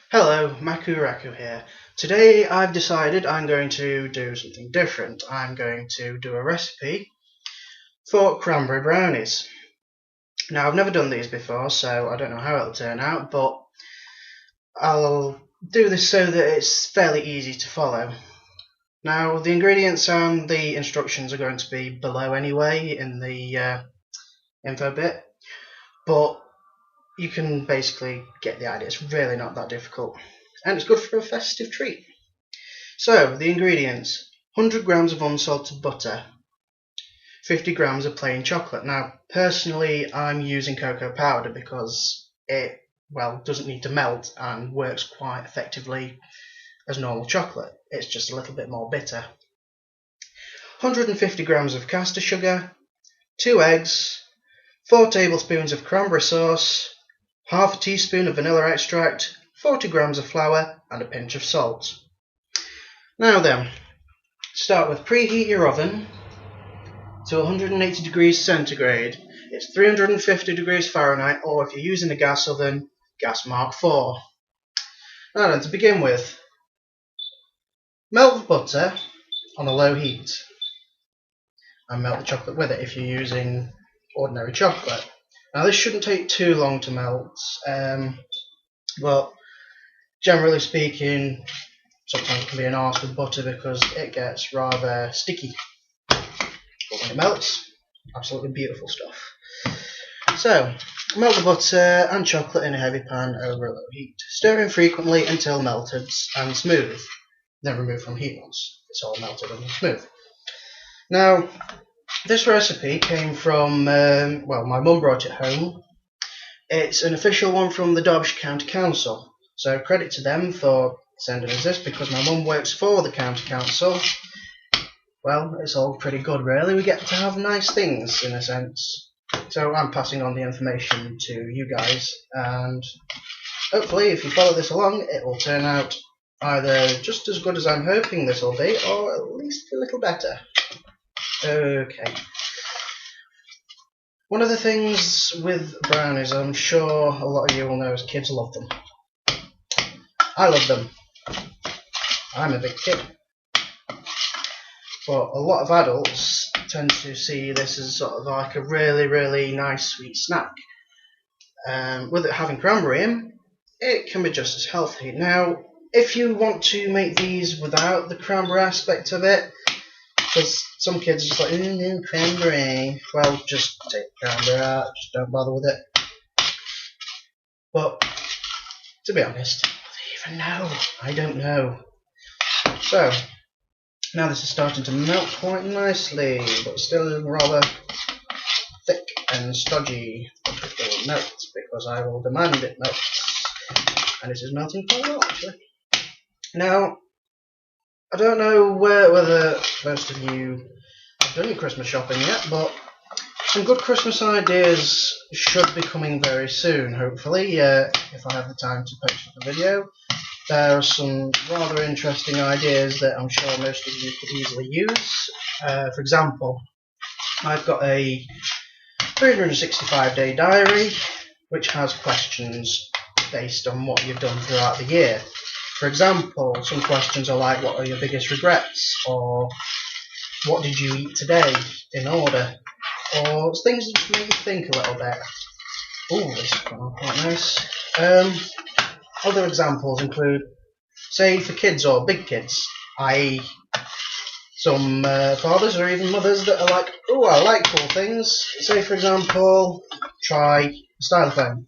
Hello, Raku here. Today I've decided I'm going to do something different. I'm going to do a recipe for cranberry brownies. Now I've never done these before, so I don't know how it'll turn out, but I'll do this so that it's fairly easy to follow. Now the ingredients and the instructions are going to be below anyway in the info bit, but you can basically get the idea. It's really not that difficult, and it's good for a festive treat. So the ingredients: 100 grams of unsalted butter, 50 grams of plain chocolate. Now personally I'm using cocoa powder because it doesn't need to melt and works quite effectively as normal chocolate. It's just a little bit more bitter. 150 grams of caster sugar, 2 eggs, 4 tablespoons of cranberry sauce, half a teaspoon of vanilla extract, 40 grams of flour and a pinch of salt. Now then, start with preheat your oven to 180 degrees centigrade. It's 350 degrees Fahrenheit, or if you're using a gas oven, gas Mark IV. Now then, to begin with, melt the butter on a low heat and melt the chocolate with it if you're using ordinary chocolate. Now this shouldn't take too long to melt, but generally speaking, sometimes it can be an arse with butter because it gets rather sticky. But when it melts, absolutely beautiful stuff. So, melt the butter and chocolate in a heavy pan over a low heat, stirring frequently until melted and smooth. Then remove from heat once it's all melted and smooth. Now, this recipe came from, my mum brought it home. It's an official one from the Derbyshire County Council, so credit to them for sending us this, because my mum works for the County Council. Well, it's all pretty good really. We get to have nice things in a sense. So I'm passing on the information to you guys, and hopefully if you follow this along it will turn out either just as good as I'm hoping this will be, or at least a little better. Okay. One of the things with brownies, I'm sure a lot of you will know, is kids love them. I love them. I'm a big kid. But a lot of adults tend to see this as sort of like a really, really nice sweet snack. With it having cranberry in, it can be just as healthy. Now, if you want to make these without the cranberry aspect of it, because some kids are just like, cranberry. Well, just take the cranberry out, just don't bother with it. But, to be honest, do they even know? I don't know. So, now this is starting to melt quite nicely, but still rather thick and stodgy. But it will melt, because I will demand it melts. And it is melting quite well, actually. Now, I don't know whether most of you have done your Christmas shopping yet, but some good Christmas ideas should be coming very soon, hopefully, if I have the time to post up a video. There are some rather interesting ideas that I'm sure most of you could easily use. For example, I've got a 365-day diary which has questions based on what you've done throughout the year. For example, some questions are like, what are your biggest regrets? Or what did you eat today, in order? Or things that just make you think a little bit. Ooh, this is quite nice. Other examples include, say for kids or big kids, i.e. some fathers or even mothers that are like, oh, I like cool things. Say for example, try a stylophone.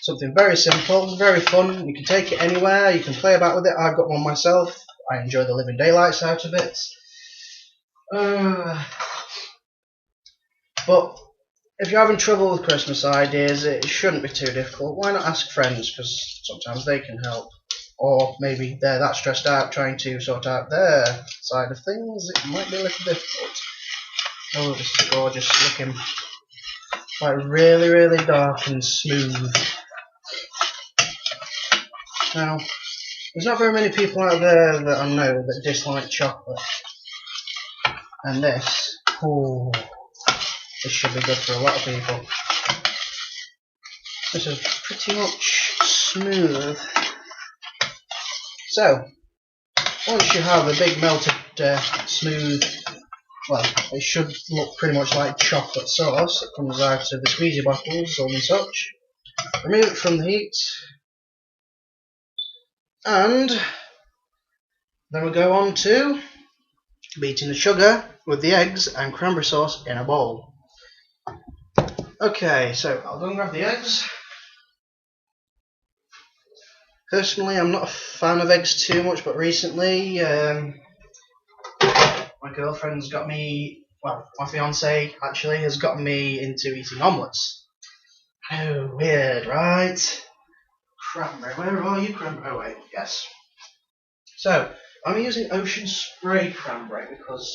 Something very simple, very fun. You can take it anywhere, you can play about with it. I've got one myself. I enjoy the living daylights out of it. But if you're having trouble with Christmas ideas, it shouldn't be too difficult. Why not ask friends, because sometimes they can help. Or maybe they're that stressed out trying to sort out their side of things, it might be a little difficult. Oh, this is gorgeous looking. Like really, really dark and smooth. Now, there's not very many people out there that I know that dislike chocolate. And this, ooh, this should be good for a lot of people. This is pretty much smooth. So, once you have a big melted smooth, well, it should look pretty much like chocolate sauce that comes out of the squeezy bottles and such, remove it from the heat, and then we'll go on to beating the sugar with the eggs and cranberry sauce in a bowl. Okay, so I'll go and grab the eggs. Personally, I'm not a fan of eggs too much, but recently my girlfriend's got me, well, my fiance actually has gotten me into eating omelettes. Oh, weird, right? Cranberry, where are you, cranberry? Oh wait, yes. So, I'm using Ocean Spray cranberry because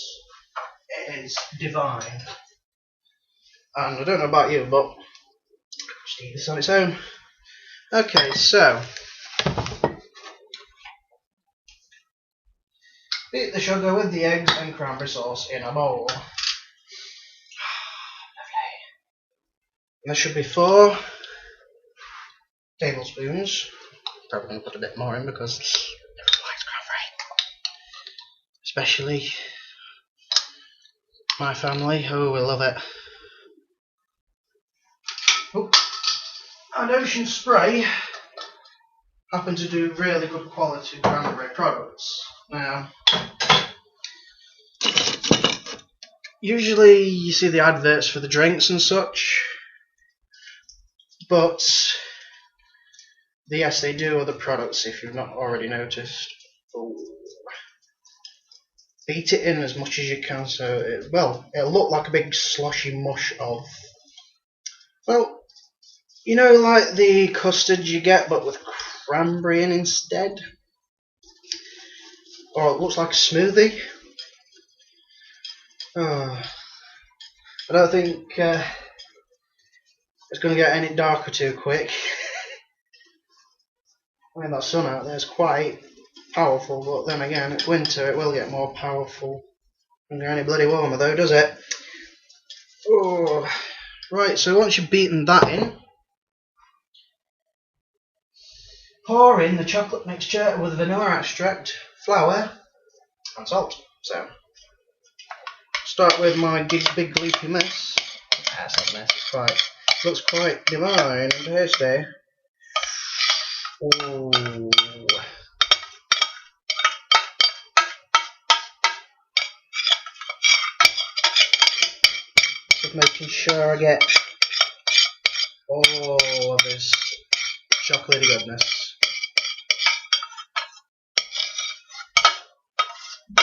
it is divine. And I don't know about you, but just eat this on its own. Okay, so beat the sugar with the eggs and cranberry sauce in a bowl. Lovely. And there should be 4 tablespoons. Probably going to put a bit more in because everyone likes cranberry. Especially my family. Oh, we love it. Oh. And Ocean Spray happen to do really good quality cranberry products. Now, usually you see the adverts for the drinks and such, but yes, they do other products if you've not already noticed. Ooh. Beat it in as much as you can so it'll look like a big sloshy mush of, well, you know, like the custard you get but with cranberry in instead? Or it looks like a smoothie. Oh, I don't think it's going to get any darker too quick. I mean, that sun out there is quite powerful, but then again, it's winter, it will get more powerful. Doesn't get any bloody warmer though, does it? Oh. Right, so once you've beaten that in, pour in the chocolate mixture with vanilla extract, flour and salt. So, start with my big leafy mess. That's not mess, it's quite, looks quite divine and tasty. Ooh. Just making sure I get all of this chocolatey goodness.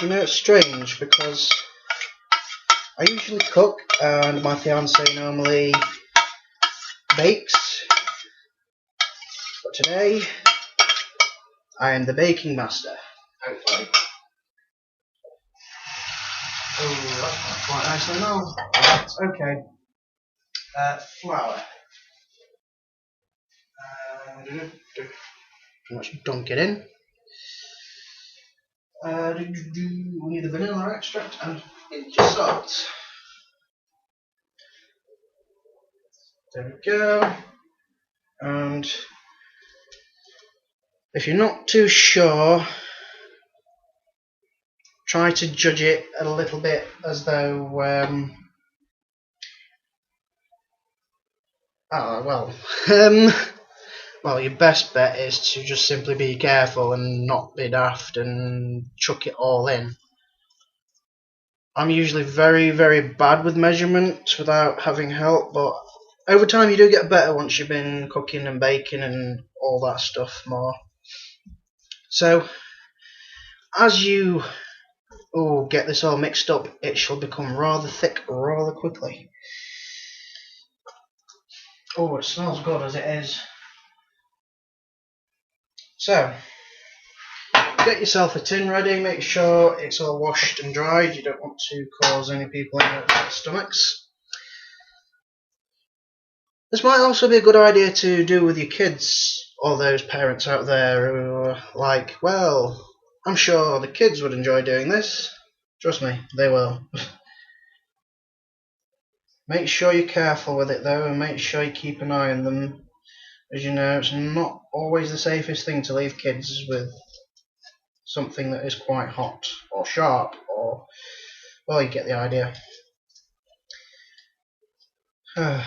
You know, it's strange because I usually cook and my fiance normally bakes, but today I am the baking master, hopefully. Oh, that's quite nicely now. Right, okay. Flour. Let's dunk it in. We need the vanilla extract and just salt. There we go. And if you're not too sure, try to judge it a little bit as though, well, your best bet is to just simply be careful and not be daft and chuck it all in. I'm usually very bad with measurements without having help, but over time you do get better once you've been cooking and baking and all that stuff more. So, as you get this all mixed up, it shall become rather thick rather quickly. Oh, it smells good as it is. So, get yourself a tin ready, make sure it's all washed and dried. You don't want to cause any people any upset stomachs. This might also be a good idea to do with your kids, all those parents out there who are like, well, I'm sure the kids would enjoy doing this. Trust me, they will. Make sure you're careful with it though, and make sure you keep an eye on them. As you know, it's not always the safest thing to leave kids with something that is quite hot or sharp, or, well, you get the idea. You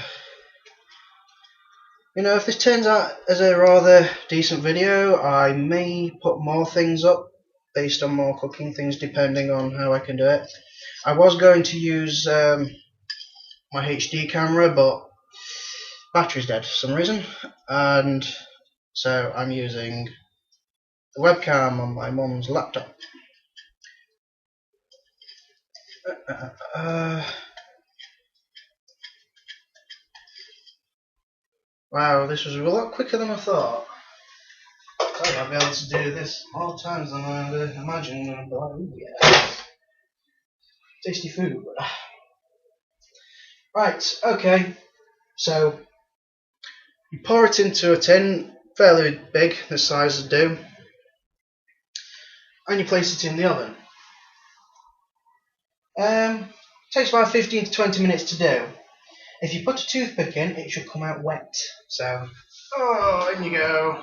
know, if this turns out as a rather decent video, I may put more things up based on more cooking things, depending on how I can do it. I was going to use my HD camera, but battery's dead for some reason, and so I'm using the webcam on my mum's laptop. Wow, this was a lot quicker than I thought. I thought I'd be able to do this more times than I imagined. And I'd be like, ooh, yeah, tasty food. Right, okay. So you pour it into a tin, fairly big, the size of do, and you place it in the oven. Takes about 15 to 20 minutes to do. If you put a toothpick in, it should come out wet. So, oh, in you go.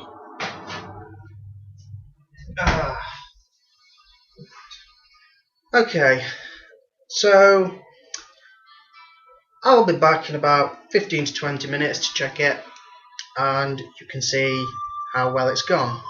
Okay, so I'll be back in about 15 to 20 minutes to check it, and you can see how well it's gone.